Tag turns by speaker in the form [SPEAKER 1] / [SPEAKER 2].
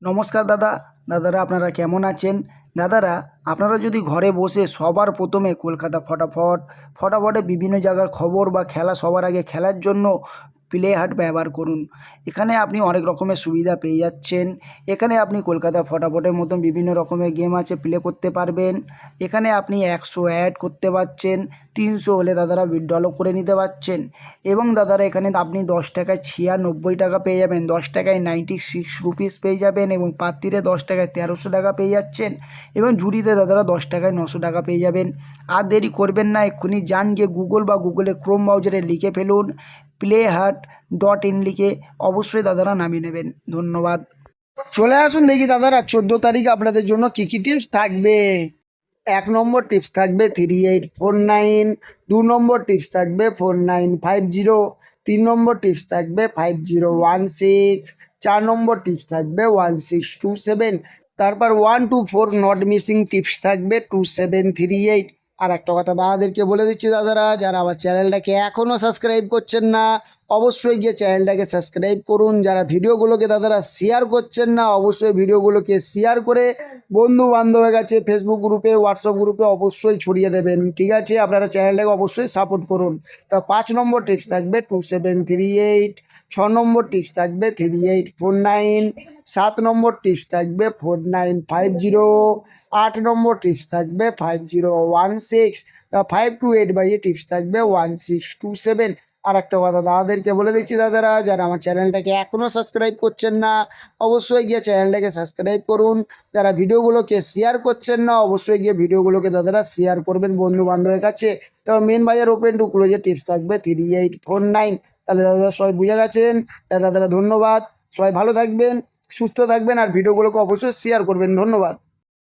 [SPEAKER 1] নমস্কার দাদারা আপনারা কেমন আছেন? দাদারা, আপনারা যদি ঘরে বসে সবার প্রথমে কলকাতা ফটাফটে বিভিন্ন জায়গার খবর বা খেলা সবার আগে খেলার জন্য প্লে হাট ব্যবহার করুন। এখানে আপনি অনেক রকমের সুবিধা পেয়ে যাচ্ছেন। এখানে আপনি কলকাতা ফটাফটের মতন বিভিন্ন রকমের গেম আছে, প্লে করতে পারবেন। এখানে আপনি 100 অ্যাড করতে পারছেন, 300 হলে দাদারা উইথড্রও করে নিতে পারছেন। এবং দাদারা এখানে আপনি 10 টাকায় 96 টাকা পেয়ে যাবেন, 10 টাকায় 96 রুপিস পেয়ে যাবেন, এবং পাত্তিরে 10 টাকায় 1300 টাকা পেয়ে যাচ্ছেন, এবং ঝুড়িতে দাদারা 10 টাকায় 900 টাকা পেয়ে যাবেন। আর দেরি করবেন না, এক্ষুনি যান গিয়ে গুগলে ক্রোম ব্রাউজারে লিখে ফেলুন playhut.in, লিখে অবশ্যই দাদারা নামিয়ে নেবেন। ধন্যবাদ। চলে আসুন দেখি দাদারা 14 তারিখে আপনাদের জন্য কী কী টিপস থাকবে। 1 নম্বর টিপস থাকবে 3849, 2 নম্বর টিপস থাকবে 4950, 3 নম্বর টিপস থাকবে 5016, 4 নম্বর টিপস থাকবে 1627, তারপর 124 নট মিসিং টিপস থাকবে 2738। আর একটা কথা দাদাদেরকে বলে দিচ্ছি, দাদারা যারা আমার চ্যানেলটাকে এখনও সাবস্ক্রাইব করছেন না অবশ্যই গিয়ে চ্যানেলটাকে সাবস্ক্রাইব করুন। যারা ভিডিওগুলোকে দাদারা শেয়ার করছেন না অবশ্যই ভিডিওগুলোকে শেয়ার করে বন্ধু বান্ধবের কাছে ফেসবুক গ্রুপে, হোয়াটসঅ্যাপ গ্রুপে অবশ্যই ছড়িয়ে দেবেন। ঠিক আছে, আপনারা চ্যানেলটাকে অবশ্যই সাপোর্ট করুন। তা 5 নম্বর টিপস থাকবে 2738, 6 নম্বর টিপস থাকবে 3849, 7 নম্বর টিপস থাকবে 4950, 8 নম্বর টিপস থাকবে 5016, তা 5 to 8 বাইয়ে টিপস থাকবে 1627। আর একটা কথা দাদাদেরকে বলে দিচ্ছি, দাদারা যারা আমার চ্যানেলটাকে এখনও সাবস্ক্রাইব করছেন না অবশ্যই গিয়ে চ্যানেলটাকে সাবস্ক্রাইব করুন। যারা ভিডিওগুলোকে শেয়ার করছেন না অবশ্যই গিয়ে ভিডিওগুলোকে দাদারা শেয়ার করবেন বন্ধু বান্ধবের কাছে। তবে মেন বাজার ওপেন টু ক্লোজের টিপস থাকবে 3849। তাহলে দাদারা সবাই বুঝে গেছেন। দাদারা ধন্যবাদ, সবাই ভালো থাকবেন, সুস্থ থাকবেন, আর ভিডিওগুলোকে অবশ্যই শেয়ার করবেন। ধন্যবাদ।